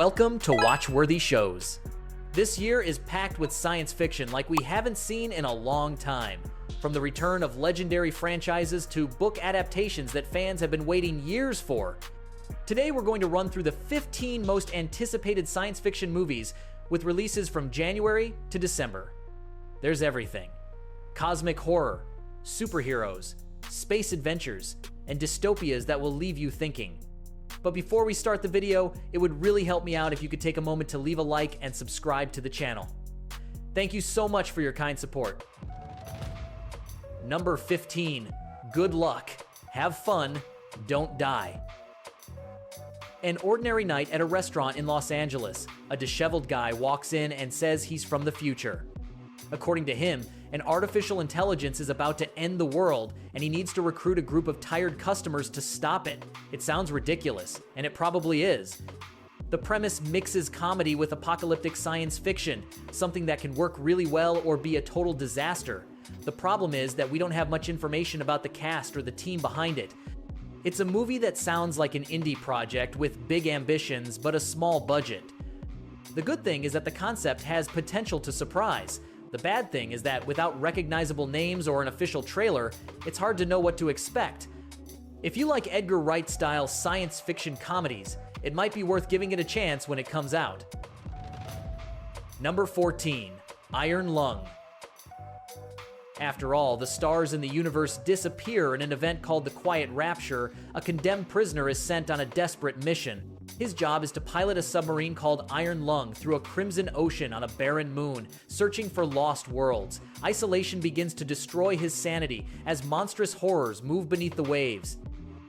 Welcome to Watch-Worthy Shows. This year is packed with science fiction like we haven't seen in a long time. From the return of legendary franchises to book adaptations that fans have been waiting years for. Today we're going to run through the 15 most anticipated science fiction movies with releases from January to December. There's everything. Cosmic horror, superheroes, space adventures, and dystopias that will leave you thinking. But before we start the video, it would really help me out if you could take a moment to leave a like and subscribe to the channel. Thank you so much for your kind support. Number 15, good luck, have fun, don't die. An ordinary night at a restaurant in Los Angeles, a disheveled guy walks in and says he's from the future. According to him, an artificial intelligence is about to end the world, and he needs to recruit a group of tired customers to stop it. It sounds ridiculous, and it probably is. The premise mixes comedy with apocalyptic science fiction, something that can work really well or be a total disaster. The problem is that we don't have much information about the cast or the team behind it. It's a movie that sounds like an indie project with big ambitions but a small budget. The good thing is that the concept has potential to surprise. The bad thing is that without recognizable names or an official trailer, it's hard to know what to expect. If you like Edgar Wright-style science fiction comedies, it might be worth giving it a chance when it comes out. Number 14, Iron Lung. After all, the stars in the universe disappear in an event called the Quiet Rapture. A condemned prisoner is sent on a desperate mission. His job is to pilot a submarine called Iron Lung through a crimson ocean on a barren moon, searching for lost worlds. Isolation begins to destroy his sanity as monstrous horrors move beneath the waves.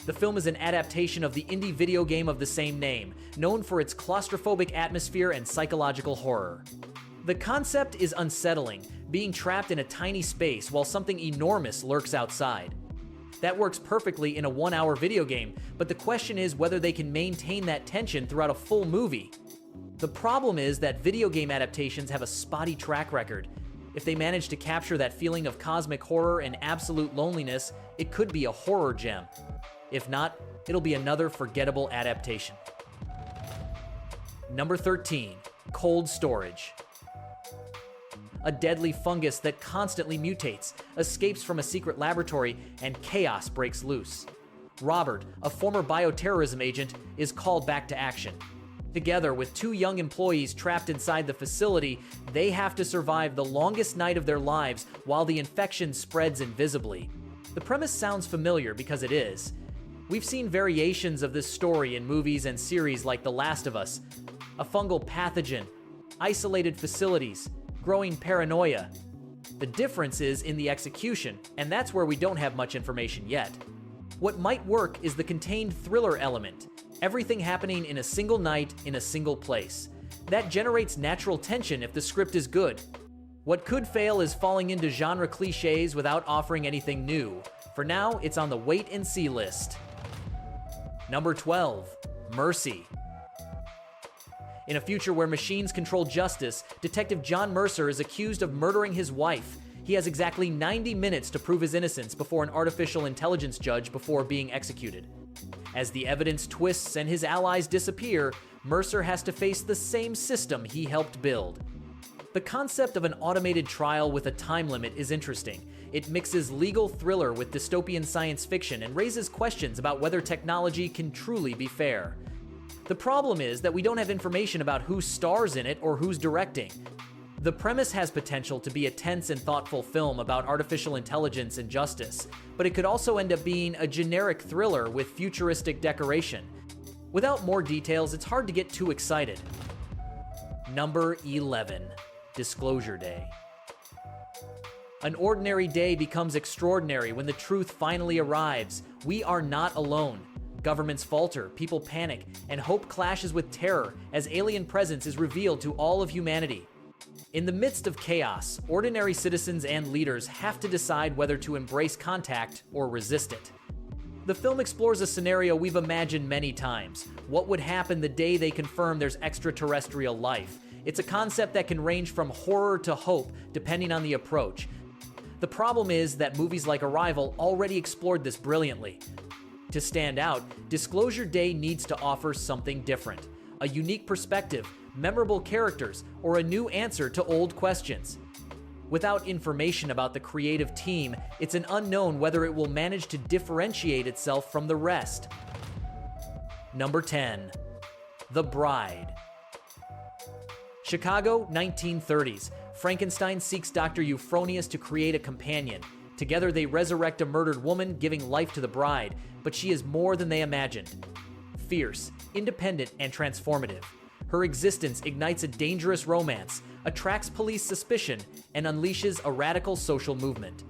The film is an adaptation of the indie video game of the same name, known for its claustrophobic atmosphere and psychological horror. The concept is unsettling, being trapped in a tiny space while something enormous lurks outside. That works perfectly in a 1-hour video game, but the question is whether they can maintain that tension throughout a full movie. The problem is that video game adaptations have a spotty track record. If they manage to capture that feeling of cosmic horror and absolute loneliness, it could be a horror gem. If not, it'll be another forgettable adaptation. Number 13, Cold Storage. A deadly fungus that constantly mutates, escapes from a secret laboratory, and chaos breaks loose. Robert, a former bioterrorism agent, is called back to action. Together with 2 young employees trapped inside the facility, they have to survive the longest night of their lives while the infection spreads invisibly. The premise sounds familiar because it is. We've seen variations of this story in movies and series like The Last of Us. A fungal pathogen, isolated facilities, growing paranoia. The difference is in the execution, and that's where we don't have much information yet. What might work is the contained thriller element, everything happening in a single night in a single place. That generates natural tension if the script is good. What could fail is falling into genre cliches without offering anything new. For now, it's on the wait and see list. Number 12, Mercy. In a future where machines control justice, Detective John Mercer is accused of murdering his wife. He has exactly 90 minutes to prove his innocence before an artificial intelligence judge before being executed. As the evidence twists and his allies disappear, Mercer has to face the same system he helped build. The concept of an automated trial with a time limit is interesting. It mixes legal thriller with dystopian science fiction and raises questions about whether technology can truly be fair. The problem is that we don't have information about who stars in it or who's directing. The premise has potential to be a tense and thoughtful film about artificial intelligence and justice, but it could also end up being a generic thriller with futuristic decoration. Without more details, it's hard to get too excited. Number 11, Disclosure Day. An ordinary day becomes extraordinary when the truth finally arrives. We are not alone. Governments falter, people panic, and hope clashes with terror as alien presence is revealed to all of humanity. In the midst of chaos, ordinary citizens and leaders have to decide whether to embrace contact or resist it. The film explores a scenario we've imagined many times. What would happen the day they confirm there's extraterrestrial life? It's a concept that can range from horror to hope, depending on the approach. The problem is that movies like Arrival already explored this brilliantly. To stand out, Disclosure Day needs to offer something different. a unique perspective, memorable characters, or a new answer to old questions. Without information about the creative team, it's an unknown whether it will manage to differentiate itself from the rest. Number 10. The Bride. Chicago, 1930s. Frankenstein seeks Dr. Euphonius to create a companion. Together they resurrect a murdered woman, giving life to the bride, but she is more than they imagined. Fierce, independent, and transformative. Her existence ignites a dangerous romance, attracts police suspicion, and unleashes a radical social movement.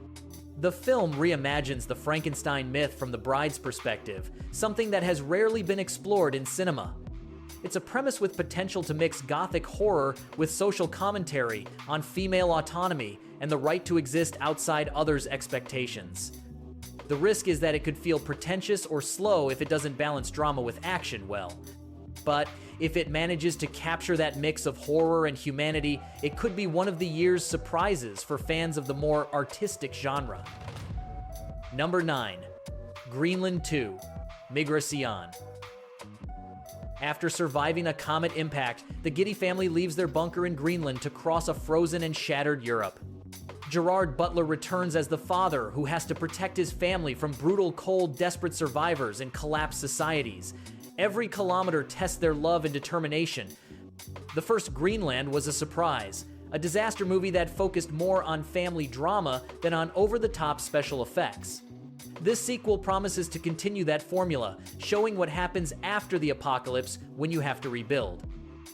The film reimagines the Frankenstein myth from the bride's perspective, something that has rarely been explored in cinema. It's a premise with potential to mix gothic horror with social commentary on female autonomy and the right to exist outside others' expectations. The risk is that it could feel pretentious or slow if it doesn't balance drama with action well. But if it manages to capture that mix of horror and humanity, it could be one of the year's surprises for fans of the more artistic genre. Number 9. Greenland 2. Migration. After surviving a comet impact, the Giddy family leaves their bunker in Greenland to cross a frozen and shattered Europe. Gerard Butler returns as the father who has to protect his family from brutal, cold, desperate survivors in collapsed societies. Every kilometer tests their love and determination. The first Greenland was a surprise, a disaster movie that focused more on family drama than on over-the-top special effects. This sequel promises to continue that formula, showing what happens after the apocalypse when you have to rebuild.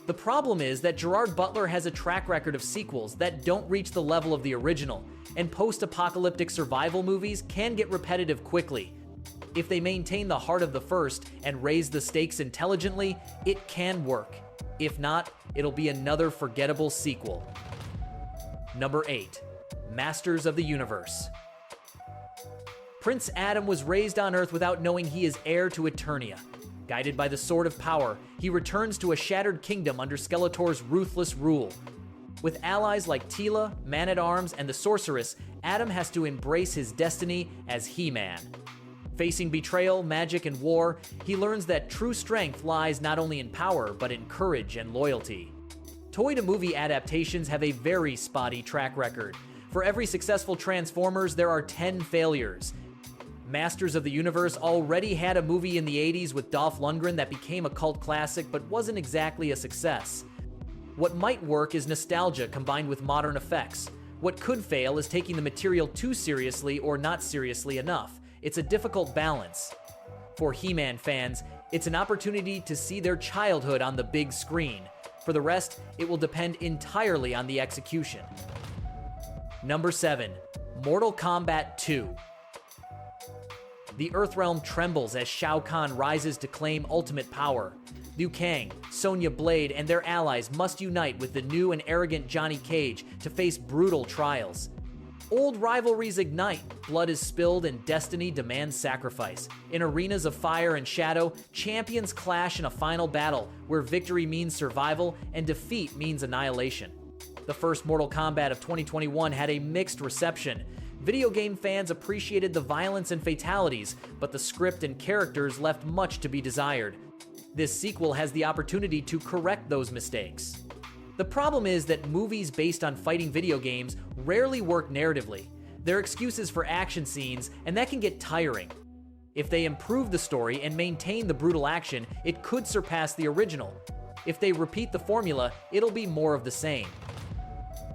The problem is that Gerard Butler has a track record of sequels that don't reach the level of the original, and post-apocalyptic survival movies can get repetitive quickly. If they maintain the heart of the first and raise the stakes intelligently, it can work. If not, it'll be another forgettable sequel. Number 8. Masters of the Universe. Prince Adam was raised on Earth without knowing he is heir to Eternia. Guided by the Sword of Power, he returns to a shattered kingdom under Skeletor's ruthless rule. With allies like Tila, Man-at-Arms, and the Sorceress, Adam has to embrace his destiny as He-Man. Facing betrayal, magic, and war, he learns that true strength lies not only in power, but in courage and loyalty. Toy-to-movie adaptations have a very spotty track record. For every successful Transformers, there are 10 failures. Masters of the Universe already had a movie in the 80s with Dolph Lundgren that became a cult classic but wasn't exactly a success. What might work is nostalgia combined with modern effects. What could fail is taking the material too seriously or not seriously enough. It's a difficult balance. For He-Man fans, it's an opportunity to see their childhood on the big screen. For the rest, it will depend entirely on the execution. Number 7. Mortal Kombat 2. The Earthrealm trembles as Shao Kahn rises to claim ultimate power. Liu Kang, Sonya Blade, and their allies must unite with the new and arrogant Johnny Cage to face brutal trials. Old rivalries ignite, blood is spilled, and destiny demands sacrifice. In arenas of fire and shadow, champions clash in a final battle where victory means survival and defeat means annihilation. The first Mortal Kombat of 2021 had a mixed reception. Video game fans appreciated the violence and fatalities, but the script and characters left much to be desired. This sequel has the opportunity to correct those mistakes. The problem is that movies based on fighting video games rarely work narratively. They're excuses for action scenes, and that can get tiring. If they improve the story and maintain the brutal action, it could surpass the original. If they repeat the formula, it'll be more of the same.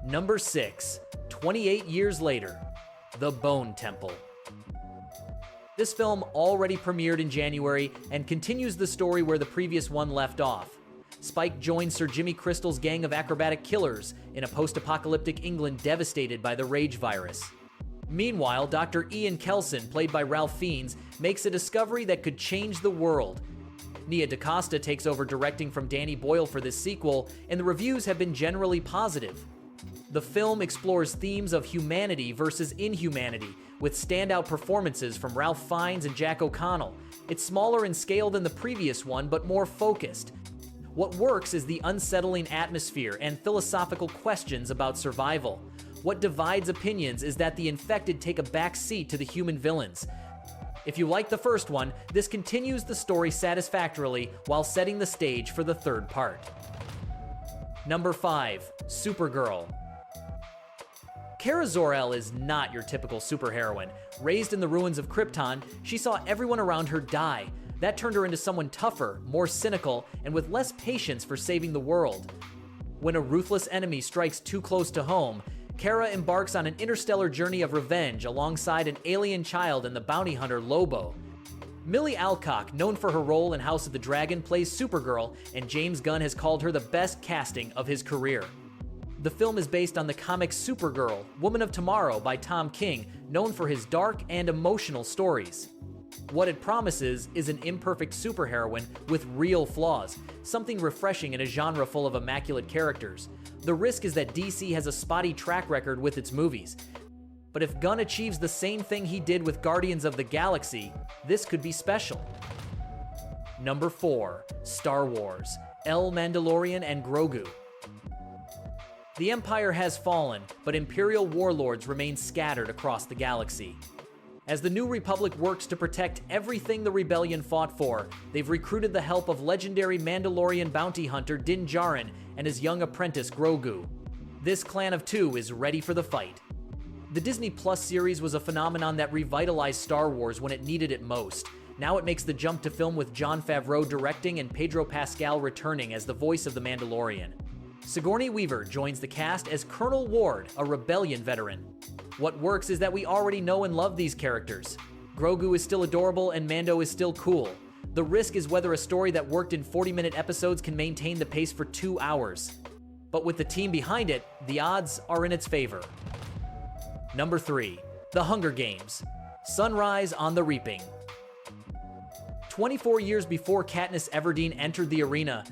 Number 6. 28 years later. The Bone Temple. This film already premiered in January and continues the story where the previous one left off. Spike joins Sir Jimmy Crystal's gang of acrobatic killers in a post-apocalyptic England devastated by the rage virus. Meanwhile, Dr. Ian Kelson, played by Ralph Fiennes, makes a discovery that could change the world. Nia DaCosta takes over directing from Danny Boyle for this sequel, and the reviews have been generally positive. The film explores themes of humanity versus inhumanity, with standout performances from Ralph Fiennes and Jack O'Connell. It's smaller in scale than the previous one, but more focused. What works is the unsettling atmosphere and philosophical questions about survival. What divides opinions is that the infected take a back seat to the human villains. If you like the first one, this continues the story satisfactorily while setting the stage for the third part. Number 5. Supergirl. Kara Zor-El is not your typical superheroine. Raised in the ruins of Krypton, she saw everyone around her die. That turned her into someone tougher, more cynical, and with less patience for saving the world. When a ruthless enemy strikes too close to home, Kara embarks on an interstellar journey of revenge alongside an alien child and the bounty hunter Lobo. Millie Alcock, known for her role in House of the Dragon, plays Supergirl, and James Gunn has called her the best casting of his career. The film is based on the comic Supergirl, Woman of Tomorrow by Tom King, known for his dark and emotional stories. What it promises is an imperfect superheroine with real flaws, something refreshing in a genre full of immaculate characters. The risk is that DC has a spotty track record with its movies. But if Gunn achieves the same thing he did with Guardians of the Galaxy, this could be special. Number 4. Star Wars. El Mandalorian and Grogu. The Empire has fallen, but Imperial warlords remain scattered across the galaxy. As the New Republic works to protect everything the Rebellion fought for, they've recruited the help of legendary Mandalorian bounty hunter Din Djarin and his young apprentice Grogu. This clan of two is ready for the fight. The Disney Plus series was a phenomenon that revitalized Star Wars when it needed it most. Now it makes the jump to film with Jon Favreau directing and Pedro Pascal returning as the voice of the Mandalorian. Sigourney Weaver joins the cast as Colonel Ward, a Rebellion veteran. What works is that we already know and love these characters. Grogu is still adorable and Mando is still cool. The risk is whether a story that worked in 40-minute episodes can maintain the pace for 2 hours. But with the team behind it, the odds are in its favor. Number 3. The Hunger Games. Sunrise on the Reaping. 24 years before Katniss Everdeen entered the arena,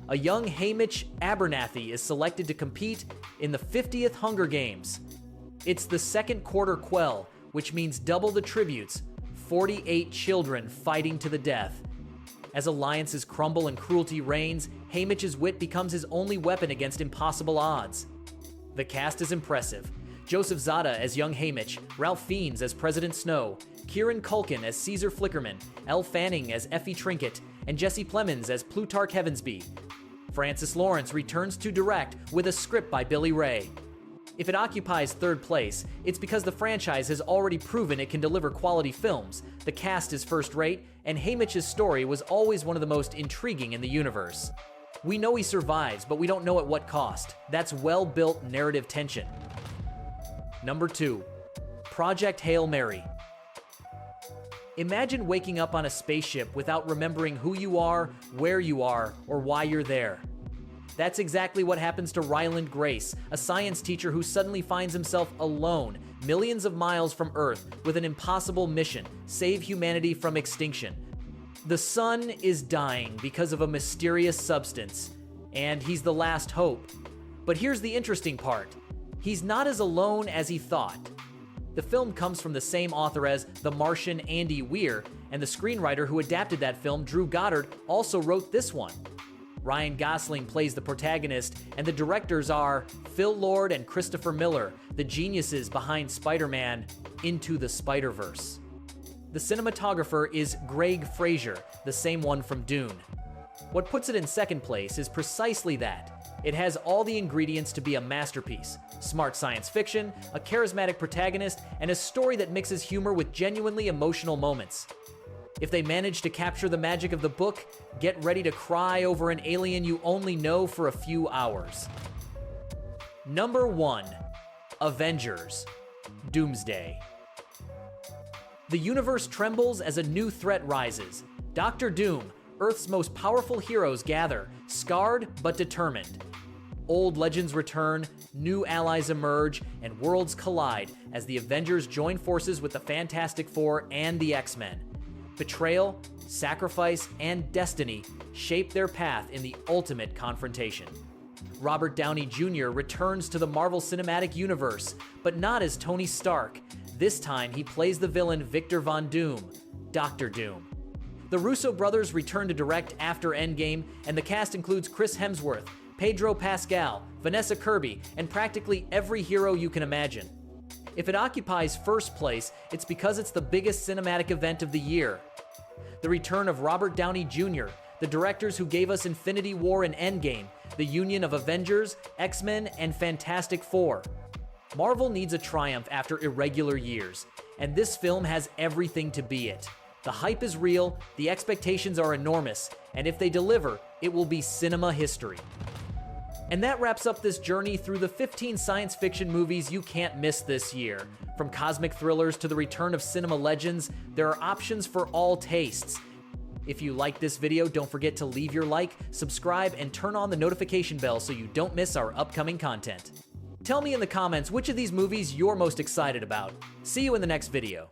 a young Haymitch Abernathy is selected to compete in the 50th Hunger Games. It's the second quarter quell, which means double the tributes, 48 children fighting to the death. As alliances crumble and cruelty reigns, Haymitch's wit becomes his only weapon against impossible odds. The cast is impressive. Joseph Zada as young Haymitch, Ralph Fiennes as President Snow, Kieran Culkin as Caesar Flickerman, Elle Fanning as Effie Trinket, and Jesse Plemons as Plutarch Heavensbee. Francis Lawrence returns to direct with a script by Billy Ray. If it occupies third place, it's because the franchise has already proven it can deliver quality films, the cast is first-rate, and Haymitch's story was always one of the most intriguing in the universe. We know he survives, but we don't know at what cost. That's well-built narrative tension. Number 2. Project Hail Mary. Imagine waking up on a spaceship without remembering who you are, where you are, or why you're there. That's exactly what happens to Ryland Grace, a science teacher who suddenly finds himself alone, millions of miles from Earth, with an impossible mission: save humanity from extinction. The sun is dying because of a mysterious substance, and he's the last hope. But here's the interesting part. He's not as alone as he thought. The film comes from the same author as The Martian, Andy Weir, and the screenwriter who adapted that film, Drew Goddard, also wrote this one. Ryan Gosling plays the protagonist, and the directors are Phil Lord and Christopher Miller, the geniuses behind Spider-Man Into the Spider-Verse. The cinematographer is Greg Fraser, the same one from Dune. What puts it in second place is precisely that. It has all the ingredients to be a masterpiece: smart science fiction, a charismatic protagonist, and a story that mixes humor with genuinely emotional moments. If they manage to capture the magic of the book, get ready to cry over an alien you only know for a few hours. Number 1. Avengers. Doomsday. The universe trembles as a new threat rises. Doctor Doom, Earth's most powerful heroes gather, scarred but determined. Old legends return, new allies emerge, and worlds collide as the Avengers join forces with the Fantastic Four and the X-Men. Betrayal, sacrifice, and destiny shape their path in the ultimate confrontation. Robert Downey Jr. returns to the Marvel Cinematic Universe, but not as Tony Stark. This time he plays the villain Victor Von Doom, Doctor Doom. The Russo brothers return to direct after Endgame, and the cast includes Chris Hemsworth, Pedro Pascal, Vanessa Kirby, and practically every hero you can imagine. If it occupies first place, it's because it's the biggest cinematic event of the year. The return of Robert Downey Jr., the directors who gave us Infinity War and Endgame, the union of Avengers, X-Men, and Fantastic Four. Marvel needs a triumph after irregular years, and this film has everything to be it. The hype is real, the expectations are enormous, and if they deliver, it will be cinema history. And that wraps up this journey through the 15 science fiction movies you can't miss this year. From cosmic thrillers to the return of cinema legends, there are options for all tastes. If you like this video, don't forget to leave your like, subscribe, and turn on the notification bell so you don't miss our upcoming content. Tell me in the comments which of these movies you're most excited about. See you in the next video.